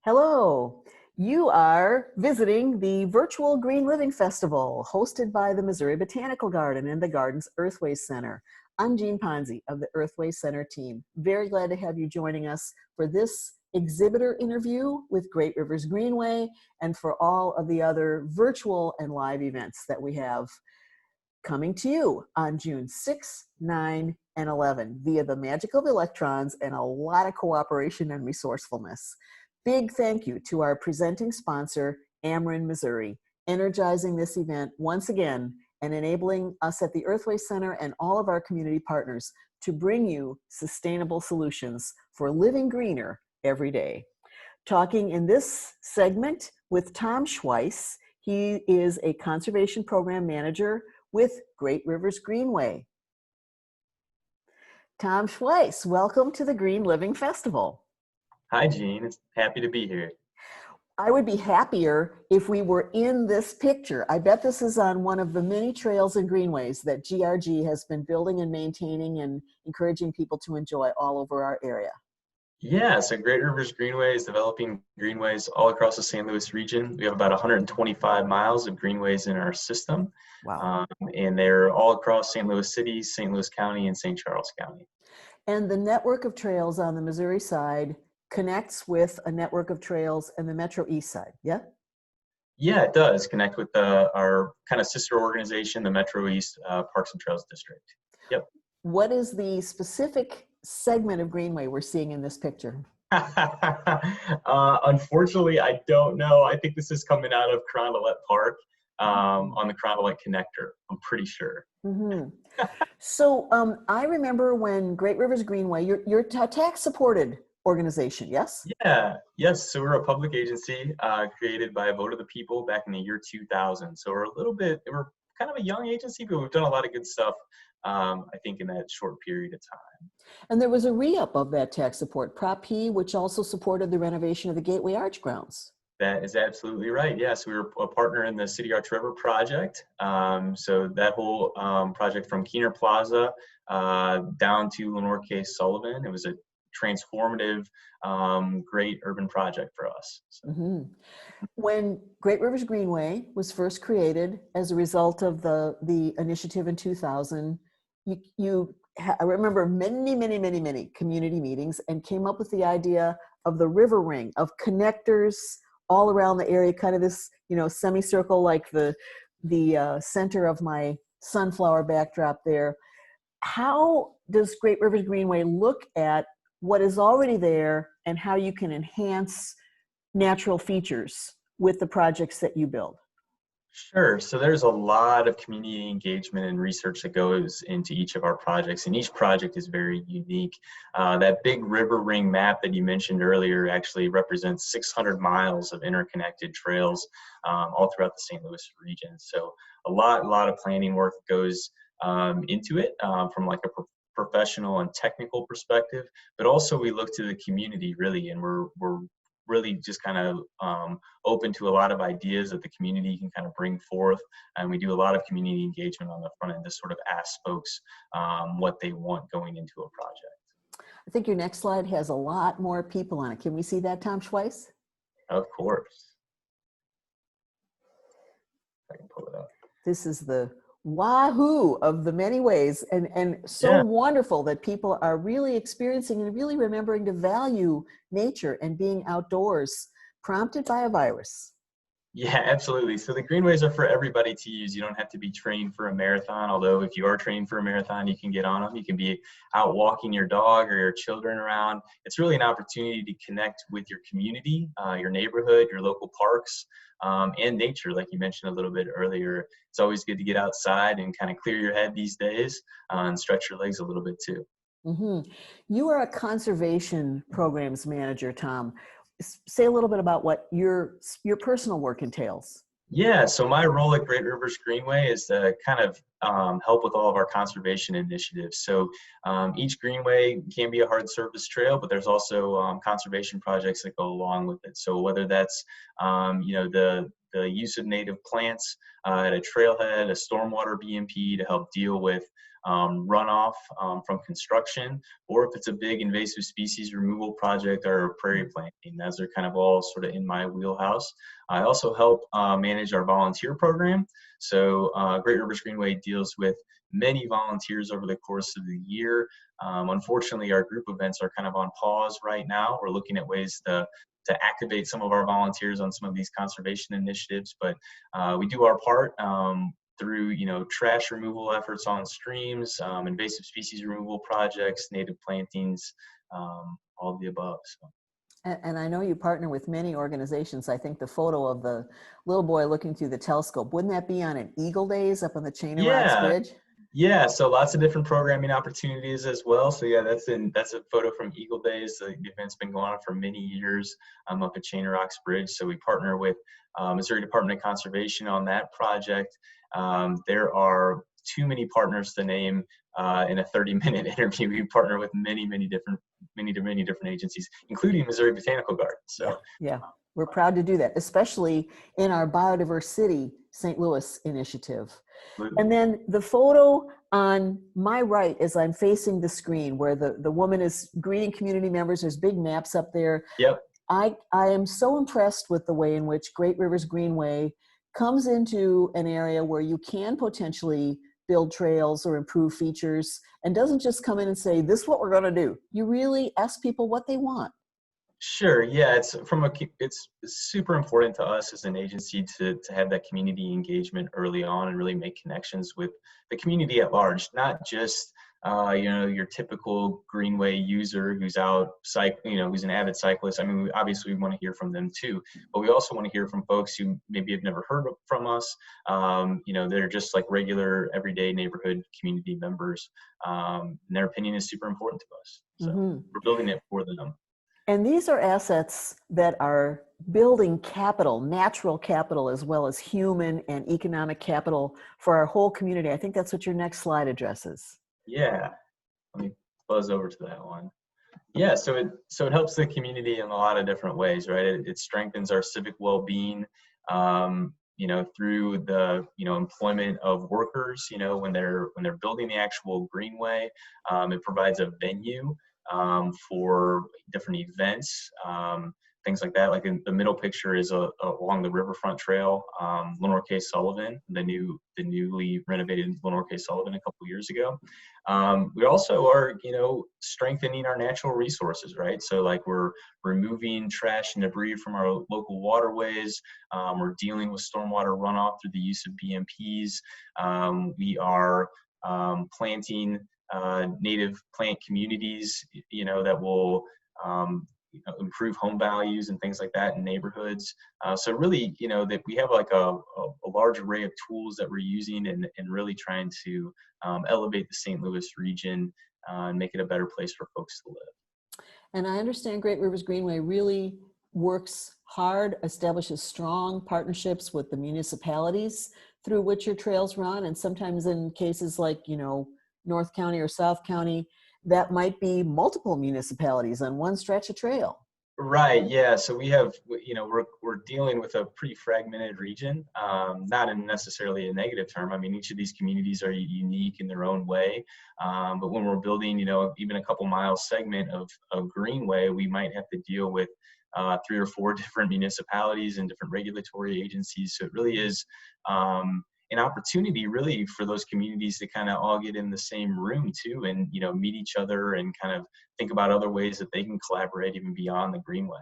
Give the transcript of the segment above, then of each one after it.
Hello. You are visiting the virtual Green Living Festival hosted by the Missouri Botanical Garden and the Garden's Earthways Center. I'm Jean Ponzi of the Earthways Center team. Very glad to have you joining us for this exhibitor interview with Great Rivers Greenway and for all of the other virtual and live events that we have coming to you on June 6, 9, and 11 via the magic of electrons and a lot of cooperation and resourcefulness. Big thank you to our presenting sponsor, Ameren, Missouri, energizing this event once again and enabling us at the Earthway Center and all of our community partners to bring you sustainable solutions for living greener every day. Talking in this segment with Tom Schweiss. He is a conservation program manager with Great Rivers Greenway. Tom Schweiss, welcome to the Green Living Festival. Hi, Jean. It's happy to be here. I would be happier if we were in this picture. I bet this is on one of the many trails and greenways that GRG has been building and maintaining and encouraging people to enjoy all over our area. Yeah, so Great Rivers Greenway is developing greenways all across the St. Louis region. We have about 125 miles of greenways in our system. Wow. And they're all across St. Louis City, St. Louis County, and St. Charles County. And the network of trails on the Missouri side connects with a network of trails in the Metro East side, yeah? Yeah, it does connect with our kind of sister organization, the Metro East Parks and Trails District. Yep. What is the specific segment of Greenway we're seeing in this picture? Unfortunately, I don't know. I think this is coming out of Olivette Park on the Olivette connector, I'm pretty sure. Mm-hmm. So I remember when Great Rivers Greenway, you're tax supported organization, yes? Yeah, yes. So we're a public agency created by a vote of the people back in the year 2000. So we're kind of a young agency, but we've done a lot of good stuff, I think, in that short period of time. And there was a re-up of that tax support, Prop P, which also supported the renovation of the Gateway Arch grounds. That is absolutely right. Yes, we were a partner in the City Arch River project. So that whole project from Keener Plaza down to Lenore K. Sullivan, it was a transformative, great urban project for us. So. Mm-hmm. When Great Rivers Greenway was first created as a result of the initiative in 2000, I remember many community meetings and came up with the idea of the river ring of connectors all around the area, kind of this, semicircle like the center of my sunflower backdrop there. How does Great Rivers Greenway look at what is already there and how you can enhance natural features with the projects that you build? Sure. So there's a lot of community engagement and research that goes into each of our projects, and each project is very unique. That big river ring map that you mentioned earlier actually represents 600 miles of interconnected trails all throughout the St. Louis region. So a lot of planning work goes into it from like a professional and technical perspective, but also we look to the community really, and we're really just kind of open to a lot of ideas that the community can kind of bring forth. And we do a lot of community engagement on the front end to sort of ask folks what they want going into a project. I think your next slide has a lot more people on it. Can we see that, Tom Schweiss? Of course. I can pull it up. This is the wahoo of the many ways, and so wonderful that people are really experiencing and really remembering to value nature and being outdoors, prompted by a virus. Yeah, absolutely. So the greenways are for everybody to use. You don't have to be trained for a marathon, although if you are trained for a marathon, you can get on them. You can be out walking your dog or your children around. It's really an opportunity to connect with your community, your neighborhood, your local parks, and nature, like you mentioned a little bit earlier. It's always good to get outside and kind of clear your head these days and stretch your legs a little bit too. Mm-hmm. You are a conservation programs manager, Tom. Say a little bit about what your personal work entails. Yeah, so my role at Great Rivers Greenway is to kind of help with all of our conservation initiatives. So each greenway can be a hard surface trail, but there's also conservation projects that go along with it. So whether that's the use of native plants at a trailhead, a stormwater BMP to help deal with runoff from construction, or if it's a big invasive species removal project or prairie planting. Those are kind of all sort of in my wheelhouse. I also help manage our volunteer program. So Great Rivers Greenway deals with many volunteers over the course of the year. Unfortunately, our group events are kind of on pause right now. We're looking at ways to activate some of our volunteers on some of these conservation initiatives, but we do our part through, trash removal efforts on streams, invasive species removal projects, native plantings, all of the above. So. And I know you partner with many organizations. I think the photo of the little boy looking through the telescope, wouldn't that be on an Eagle Days up on the Chain of Rocks Bridge? Yeah, so lots of different programming opportunities as well. So yeah, that's a photo from Eagle Days. The event's been going on for many years up at Chain of Rocks Bridge. So we partner with Missouri Department of Conservation on that project. There are too many partners to name in a 30-minute interview. We partner with many different agencies, including Missouri Botanical Garden. So yeah, we're proud to do that, especially in our Biodiverse City St. Louis initiative. Absolutely. And then the photo on my right as I'm facing the screen where the woman is greeting community members, there's big maps up there. Yep. I am so impressed with the way in which Great Rivers Greenway comes into an area where you can potentially build trails or improve features and doesn't just come in and say, this is what we're going to do. You really ask people what they want. Sure. Yeah, it's super important to us as an agency to have that community engagement early on and really make connections with the community at large, not just your typical Greenway user who's out cycling, who's an avid cyclist. I mean, obviously we want to hear from them too, but we also want to hear from folks who maybe have never heard from us. They're just like regular everyday neighborhood community members. And their opinion is super important to us. So we're building it for them. And these are assets that are building capital, natural capital, as well as human and economic capital for our whole community. I think that's what your next slide addresses. Yeah, let me buzz over to that one. Yeah, so it helps the community in a lot of different ways, right? It strengthens our civic well-being, through the employment of workers. When they're building the actual greenway, it provides a venue for different events, things like that. Like in the middle picture is along the Riverfront Trail, Lenore K. Sullivan, the newly renovated Lenore K. Sullivan a couple years ago. We also are, strengthening our natural resources, right? So like we're removing trash and debris from our local waterways. We're dealing with stormwater runoff through the use of BMPs. We are planting native plant communities, that will improve home values and things like that in neighborhoods. So really, that we have like a large array of tools that we're using and really trying to elevate the St. Louis region and make it a better place for folks to live. And I understand Great Rivers Greenway really works hard, establishes strong partnerships with the municipalities through which your trails run. And sometimes in cases like, North County or South County, that might be multiple municipalities on one stretch of trail. Right. Yeah. So we have, we're dealing with a pretty fragmented region, not in necessarily a negative term. I mean, each of these communities are unique in their own way. But when we're building, even a couple mile segment of Greenway, we might have to deal with 3 or 4 different municipalities and different regulatory agencies. So it really is an opportunity really for those communities to kind of all get in the same room too and, meet each other and kind of think about other ways that they can collaborate even beyond the Greenway.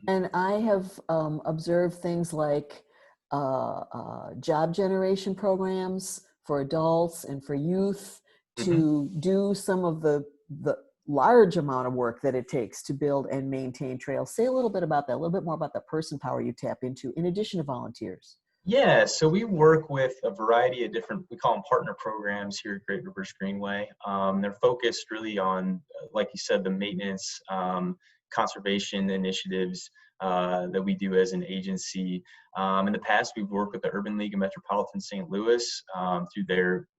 And I have observed things like job generation programs for adults and for youth to do some of the large amount of work that it takes to build and maintain trails. Say a little bit about that, a little bit more about the person power you tap into in addition to volunteers. Yeah, so we work with a variety of different, we call them partner programs here at Great Rivers Greenway. They're focused really on, like you said, the maintenance, conservation initiatives that we do as an agency. In the past, we've worked with the Urban League of Metropolitan St. Louis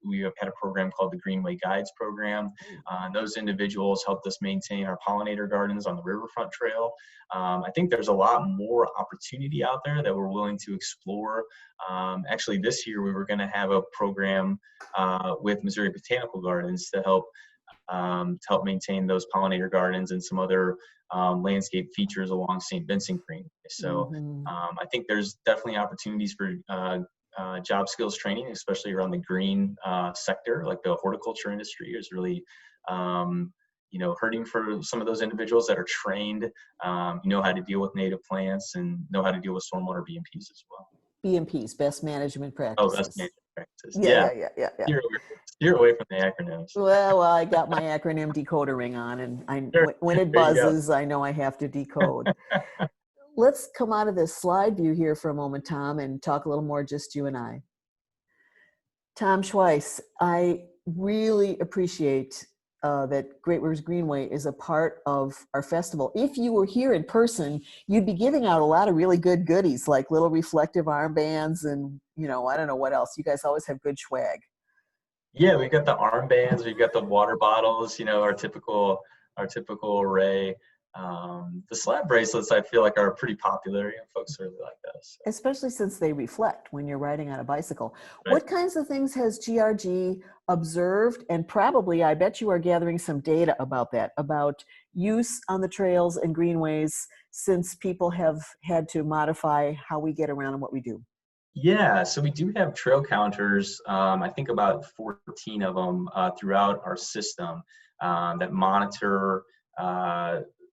we have had a program called the Greenway Guides program. Those individuals helped us maintain our pollinator gardens on the Riverfront Trail. I think there's a lot more opportunity out there that we're willing to explore. Actually, this year we were going to have a program with Missouri Botanical Gardens to help maintain those pollinator gardens and some other landscape features along St. Vincent Greenway. So I think there's definitely opportunities for job skills training, especially around the green sector. Like the horticulture industry is really hurting for some of those individuals that are trained, know how to deal with native plants and know how to deal with stormwater BMPs as well. BMPs, best management Oh, practices. best management practices. Yeah. Steer away from the acronyms. Well, I got my acronym decoder ring on, and when it buzzes, I know I have to decode. Let's come out of this slide view here for a moment, Tom, and talk a little more just you and I. Tom Schweiss, I really appreciate that Great Rivers Greenway is a part of our festival. If you were here in person, you'd be giving out a lot of really good goodies, like little reflective armbands and, I don't know what else. You guys always have good swag. Yeah, we've got the armbands, we've got the water bottles, our typical array. The slab bracelets, I feel like, are pretty popular. Folks really like those. So. Especially since they reflect when you're riding on a bicycle. Right. What kinds of things has GRG observed? And probably, I bet you are gathering some data about that, about use on the trails and greenways since people have had to modify how we get around and what we do. Yeah, so we do have trail counters, I think about 14 of them throughout our system that monitor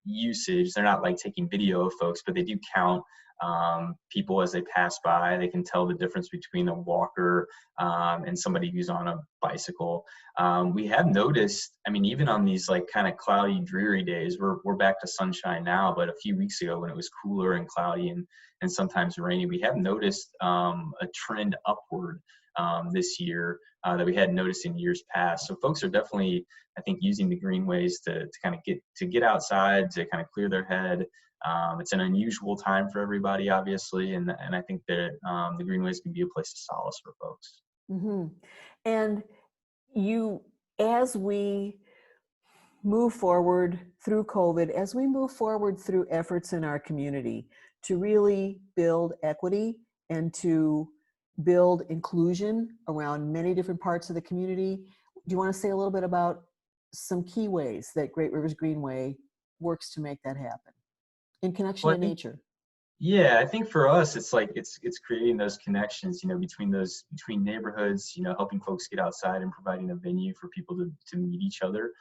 usage. They're not like taking video of folks, but they do count people as they pass by. They can tell the difference between a walker and somebody who's on a bicycle. We have noticed, even on these like kind of cloudy, dreary days, we're back to sunshine now, but a few weeks ago when it was cooler and cloudy and sometimes rainy, we have noticed a trend upward this year that we hadn't noticed in years past. So folks are definitely, I think, using the greenways to kind of get outside, to kind of clear their head. It's an unusual time for everybody, obviously, and I think that the greenways can be a place of solace for folks. Mm-hmm. And as we move forward through COVID, as we move forward through efforts in our community to really build equity and to build inclusion around many different parts of the community, do you want to say a little bit about some key ways that Great Rivers Greenway works to make that happen in connection to nature? Yeah, I think for us, it's like it's creating those connections, between neighborhoods, helping folks get outside and providing a venue for people to meet each other.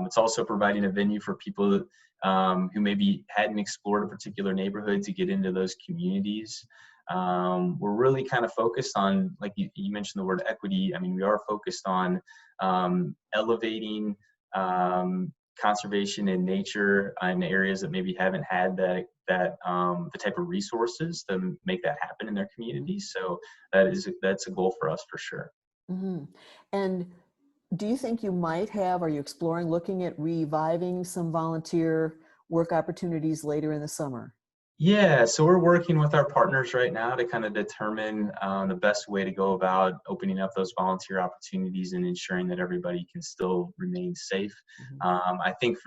It's also providing a venue for people who maybe hadn't explored a particular neighborhood to get into those communities. We're really kind of focused on, like you mentioned the word equity. We are focused on elevating conservation and nature in areas that maybe haven't had the type of resources to make that happen in their communities. So that's a goal for us for sure. Mm-hmm. And do you think are you exploring looking at reviving some volunteer work opportunities later in the summer? Yeah, so we're working with our partners right now to kind of determine the best way to go about opening up those volunteer opportunities and ensuring that everybody can still remain safe. Mm-hmm. I think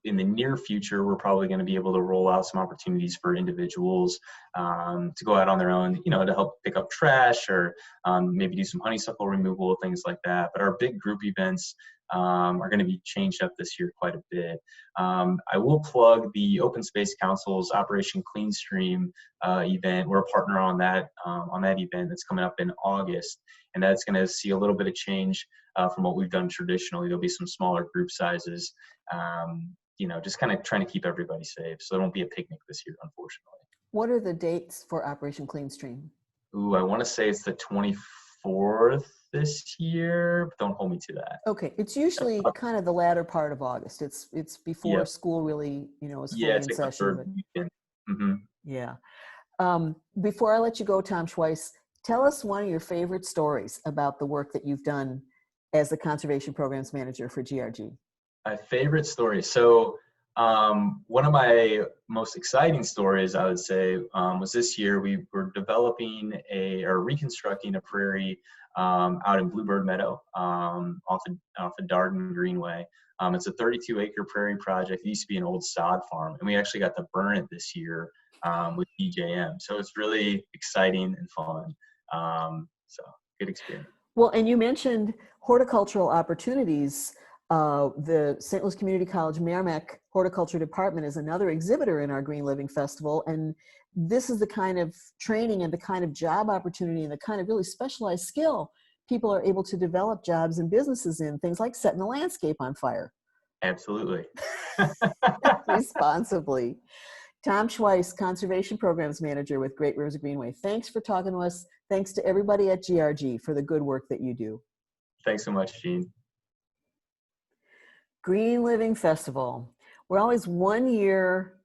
in the near future, we're probably going to be able to roll out some opportunities for individuals to go out on their own, to help pick up trash or maybe do some honeysuckle removal, things like that. But our big group events are going to be changed up this year quite a bit. I will plug the Open Space Council's Operation Clean Stream event. We're a partner on that event that's coming up in August, and that's going to see a little bit of change from what we've done traditionally. There'll be some smaller group sizes, just kind of trying to keep everybody safe. So there won't be a picnic this year, unfortunately. What are the dates for Operation Clean Stream? Ooh, I want to say it's the 24th this year, but don't hold me to that. Okay, it's usually kind of the latter part of August. It's before school really, is fully in session. Mm-hmm. Yeah. Before I let you go, Tom Schweiss, tell us one of your favorite stories about the work that you've done as the Conservation Programs Manager for GRG. My favorite story. So One of my most exciting stories, I would say, was this year we were developing or reconstructing a prairie out in Bluebird Meadow off of Darden Greenway. It's a 32-acre prairie project. It used to be an old sod farm, and we actually got to burn it this year with DJM. So it's really exciting and fun. So good experience. Well, and you mentioned horticultural opportunities. The St. Louis Community College Merrimack Horticulture Department is another exhibitor in our Green Living Festival. And this is the kind of training and the kind of job opportunity and the kind of really specialized skill people are able to develop jobs and businesses in, things like setting the landscape on fire. Absolutely. Responsibly. Tom Schweiss, Conservation Programs Manager with Great Rivers Greenway. Thanks for talking to us. Thanks to everybody at GRG for the good work that you do. Thanks so much, Gene. Green Living Festival. We're always 1 year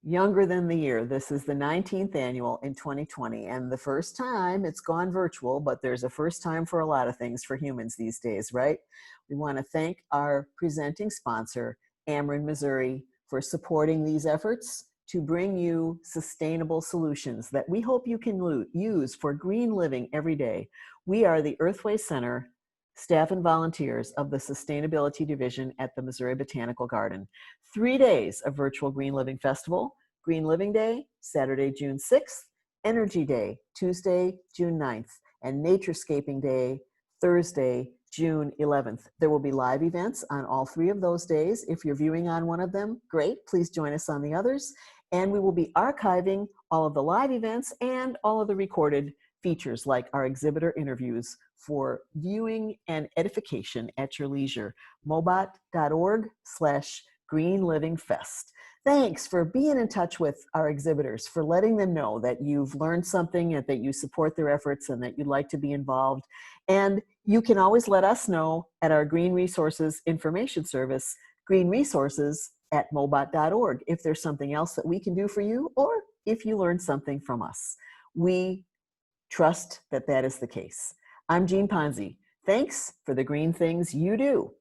younger than the year. This is the 19th annual in 2020. And the first time it's gone virtual, but there's a first time for a lot of things for humans these days, right? We want to thank our presenting sponsor, Ameren, Missouri, for supporting these efforts to bring you sustainable solutions that we hope you can use for green living every day. We are the Earthway Center staff and volunteers of the Sustainability Division at the Missouri Botanical Garden. 3 days of virtual Green Living Festival: Green Living Day, Saturday, June 6th, Energy Day, Tuesday, June 9th, and Naturescaping Day, Thursday, June 11th. There will be live events on all 3 of those days. If you're viewing on one of them, great, please join us on the others. And we will be archiving all of the live events and all of the recorded features like our exhibitor interviews for viewing and edification at your leisure. mobot.org/greenlivingfest. Thanks for being in touch with our exhibitors, for letting them know that you've learned something and that you support their efforts and that you'd like to be involved. And you can always let us know at our Green Resources Information Service, greenresources@mobot.org, if there's something else that we can do for you or if you learned something from us. We trust that that is the case. I'm Jean Ponzi. Thanks for the green things you do.